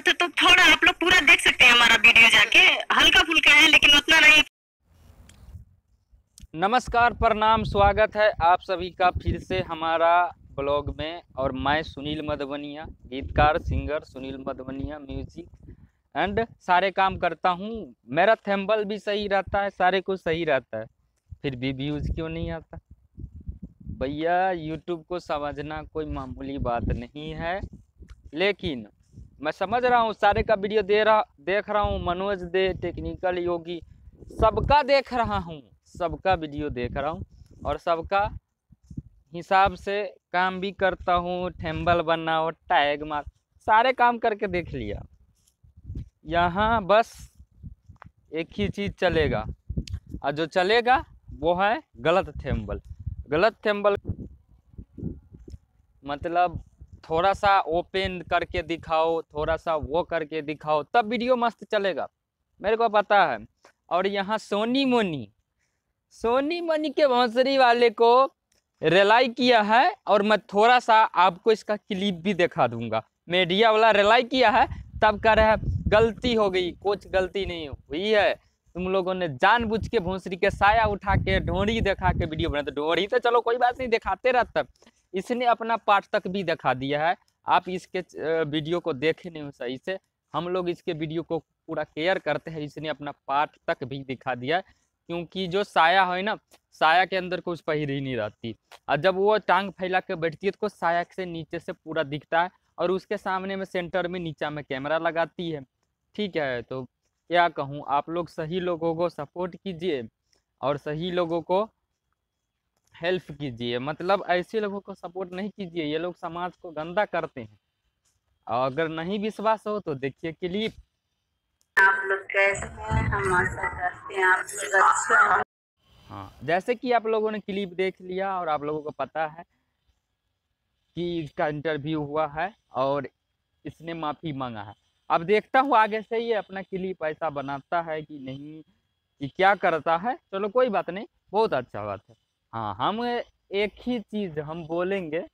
जरूरत है तो थोड़ा आप लोग पूरा देख सकते हैं हमारा वीडियो जाके। हल्का फुल्का है लेकिन उतना नहीं। नमस्कार, प्रणाम, स्वागत है आप सभी का फिर से हमारा ब्लॉग में। और मैं सुनील मधवनिया, गीतकार सिंगर सुनील मधवनिया, म्यूजिक एंड सारे काम करता हूँ। मेरा थंबनेल भी सही रहता है, सारे कुछ सही रहता है, फिर भी व्यूज़ क्यों नहीं आता भैया? यूट्यूब को समझना कोई मामूली बात नहीं है, लेकिन मैं समझ रहा हूँ। सारे का वीडियो देख रहा हूँ, मनोज दे, टेक्निकल योगी, सबका देख रहा हूँ, सबका वीडियो देख रहा हूँ और सबका हिसाब से काम भी करता हूँ। थंबनेल बनाओ, टैग मार, सारे काम करके देख लिया। यहाँ बस एक ही चीज़ चलेगा, और जो चलेगा वो है गलत थंबनेल। गलत थंबनेल मतलब थोड़ा सा ओपन करके दिखाओ, थोड़ा सा वो करके दिखाओ, तब वीडियो मस्त चलेगा, मेरे को पता है। और यहाँ सोनी मोनी के भोंसरी वाले को रिलाई किया है, और मैं थोड़ा सा आपको इसका क्लिप भी दिखा दूंगा। मीडिया वाला रिलाई किया है, तब कह रहा है गलती हो गई। कुछ गलती नहीं हुई है, तुम लोगों ने जानबूझ के भोंसरी के साया उठा के ढोंड़ी दिखा के वीडियो बना। तो ढोंड़ी तो चलो कोई बात नहीं, दिखाते रहता, इसने अपना पार्ट तक भी दिखा दिया है। आप इसके वीडियो को देखे नहीं हो सही से, हम लोग इसके वीडियो को पूरा केयर करते हैं, इसने अपना पार्ट तक भी दिखा दिया है। क्योंकि जो साया है ना, साया के अंदर कुछ पहिर ही नहीं रहती, और जब वो टांग फैला के बैठती है तो साया से नीचे से पूरा दिखता है, और उसके सामने में सेंटर में नीचा में कैमरा लगाती है। ठीक है, तो क्या कहूँ, आप लोग सही लोगों को सपोर्ट कीजिए और सही लोगों को हेल्प कीजिए। मतलब ऐसे लोगों को सपोर्ट नहीं कीजिए, ये लोग समाज को गंदा करते हैं। और अगर नहीं विश्वास हो तो देखिए क्लिप। आप लोग कैसे हैं? हम आशा करते हैं आप लोग अच्छे हैं। हाँ, जैसे कि आप लोगों ने क्लिप देख लिया और आप लोगों को पता है कि इसका इंटरव्यू हुआ है और इसने माफ़ी मांगा है। अब देखता हूँ आगे से ये अपना क्लिप ऐसा बनाता है कि नहीं, कि क्या करता है। चलो कोई बात नहीं, बहुत अच्छा बात है। हाँ, हम एक ही चीज़ हम बोलेंगे,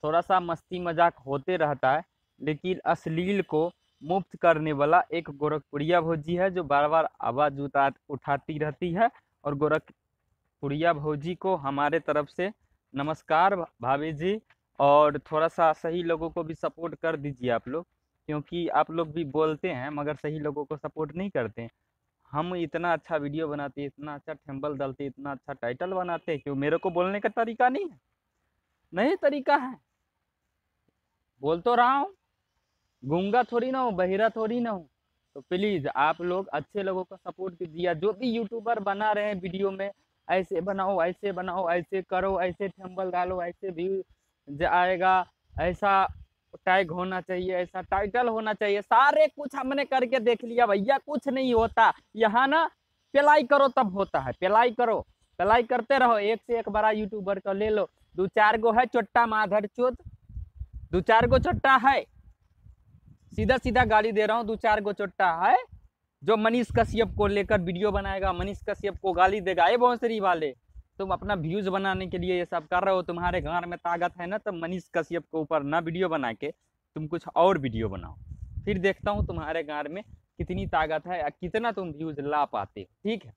थोड़ा सा मस्ती मजाक होते रहता है, लेकिन अश्लील को मुक्त करने वाला एक गोरखपुरिया भौजी है जो बार बार आवाज़ उठाती रहती है। और गोरखपुरिया भौजी को हमारे तरफ से नमस्कार भाभी जी। और थोड़ा सा सही लोगों को भी सपोर्ट कर दीजिए आप लोग, क्योंकि आप लोग भी बोलते हैं मगर सही लोगों को सपोर्ट नहीं करते हैं। हम इतना अच्छा वीडियो बनाते, इतना अच्छा थंबनेल डालते, इतना अच्छा टाइटल बनाते, क्यों मेरे को बोलने का तरीका नहीं है? नहीं तरीका है, बोल तो रहा हूँ, गूंगा थोड़ी ना हूँ, बहिरा थोड़ी ना हूँ। तो प्लीज़ आप लोग अच्छे लोगों को सपोर्ट कीजिए। जो भी यूट्यूबर बना रहे हैं वीडियो में, ऐसे बनाओ, ऐसे बनाओ, ऐसे करो, ऐसे थंबनेल डालो, ऐसे व्यू आएगा, ऐसा टैग होना चाहिए, ऐसा टाइटल होना चाहिए, सारे कुछ हमने करके देख लिया भैया, कुछ नहीं होता। यहाँ ना पेलाई करो तब होता है, पेलाई करो, पेलाई करते रहो। एक से एक बड़ा यूट्यूबर को ले लो, दो चार गो है चोट्टा माधर चोद, दो चार गो चोट्टा है, सीधा सीधा गाली दे रहा हूँ, दो चार गो चोट्टा है जो मनीष कश्यप को लेकर वीडियो बनाएगा, मनीष कश्यप को गाली देगा। ये भोंसरी वाले, तुम अपना व्यूज बनाने के लिए ये सब कर रहे हो, तुम्हारे घर में ताकत है ना, तो मनीष कश्यप के ऊपर ना वीडियो बना के तुम कुछ और वीडियो बनाओ, फिर देखता हूँ तुम्हारे घर में कितनी ताकत है, कितना तुम व्यूज ला पाते हो। ठीक है,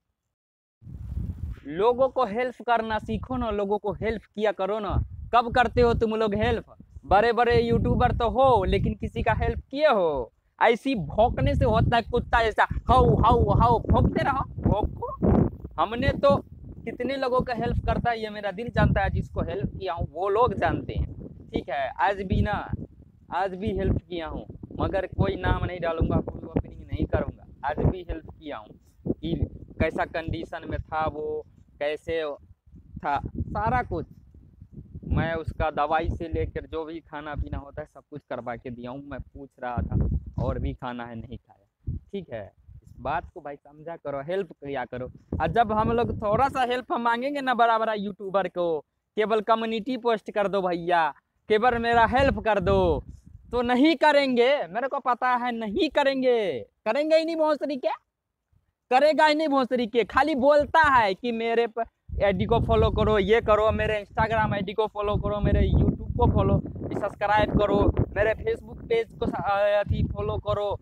लोगों को हेल्प करना सीखो ना, लोगों को हेल्प किया करो ना। कब करते हो तुम लोग हेल्प? बड़े बड़े यूट्यूबर तो हो, लेकिन किसी का हेल्प किए हो? ऐसी भौंकने से होता है कुत्ता जैसा, हाउ हाउ हाउ भौंकते रहो, भौंको। हमने तो कितने लोगों का हेल्प करता है, ये मेरा दिल जानता है। जिसको हेल्प किया हूँ वो लोग जानते हैं। ठीक है, आज भी ना, आज भी हेल्प किया हूँ, मगर कोई नाम नहीं डालूंगा, कोई ओपनिंग नहीं करूँगा। आज भी हेल्प किया हूँ कि कैसा कंडीशन में था वो, कैसे था, सारा कुछ मैं उसका दवाई से लेकर जो भी खाना पीना होता है सब कुछ करवा के दिया हूँ। मैं पूछ रहा था और भी खाना है, नहीं खाया। ठीक है, इस बात को भाई समझा करो, हेल्प किया करो। और जब हम लोग थोड़ा सा हेल्प हम मांगेंगे ना बड़ा बड़ा यूट्यूबर को, केवल कम्युनिटी पोस्ट कर दो भैया, केवल मेरा हेल्प कर दो, तो नहीं करेंगे, मेरे को पता है नहीं करेंगे। करेंगे ही नहीं भोंसरी के, करेगा ही नहीं भोंसरी के। खाली बोलता है कि मेरे पर आईडी को फॉलो करो, ये करो, मेरे इंस्टाग्राम आईडी को फॉलो करो, मेरे यूट्यूब को फॉलो सब्सक्राइब करो, मेरे फेसबुक पेज को अथी फॉलो करो।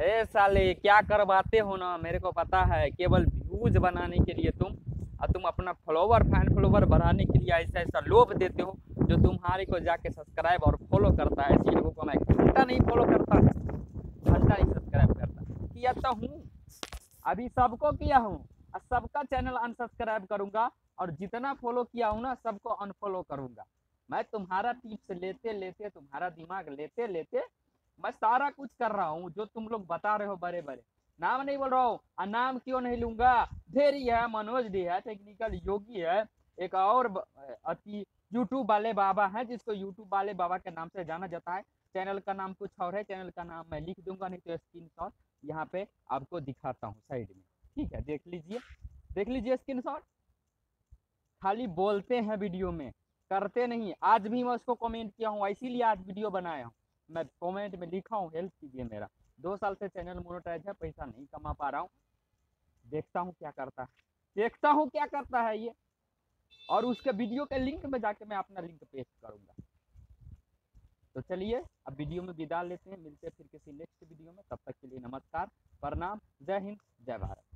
ए साले क्या करवाते हो ना, मेरे को पता है, केवल व्यूज बनाने के लिए तुम अपना फैन फॉलोवर बढ़ाने के लिए ऐसा ऐसा लोभ देते हो, जो तुम्हारे को जाके सब्सक्राइब और फॉलो करता है। ऐसे लोगों को मैं घंटा नहीं फॉलो करता, घंटा नहीं सब्सक्राइब करता, किया तो हूँ, अभी सबको किया हूँ, और सबका चैनल अनसब्सक्राइब करूंगा, और जितना फॉलो किया हूँ ना सबको अनफॉलो करूंगा। मैं तुम्हारा टिप्स लेते लेते, तुम्हारा दिमाग लेते लेते मैं सारा कुछ कर रहा हूँ, जो तुम लोग बता रहे हो बड़े बड़े। नाम नहीं बोल रहा हूँ, और नाम क्यों नहीं लूंगा, धेरी है, मनोज डी है, टेक्निकल योगी है, एक और अति यूट्यूब वाले बाबा हैं, जिसको यूट्यूब वाले बाबा के नाम से जाना जाता है। चैनल का नाम कुछ और है, चैनल का नाम मैं लिख दूंगा, नहीं तो स्क्रीनशॉट यहाँ पे आपको दिखाता हूँ साइड में, ठीक है, देख लीजिए स्क्रीनशॉट। खाली बोलते हैं वीडियो में, करते नहीं। आज भी मैं उसको कमेंट किया हूँ, इसीलिए आज वीडियो बनाया हूँ। मैं कमेंट में लिखा हूँ हेल्प कीजिए मेरा, 2 साल से चैनल मोनेटाइज है, पैसा नहीं कमा पा रहा हूँ, देखता हूँ क्या करता है, देखता हूँ क्या करता है ये। और उसके वीडियो के लिंक में जाके मैं अपना लिंक पेस्ट करूंगा। तो चलिए अब वीडियो में विदा लेते हैं, मिलते हैं फिर किसी नेक्स्ट वीडियो में, तब तक के लिए नमस्कार, प्रणाम, जय हिंद, जय भारत।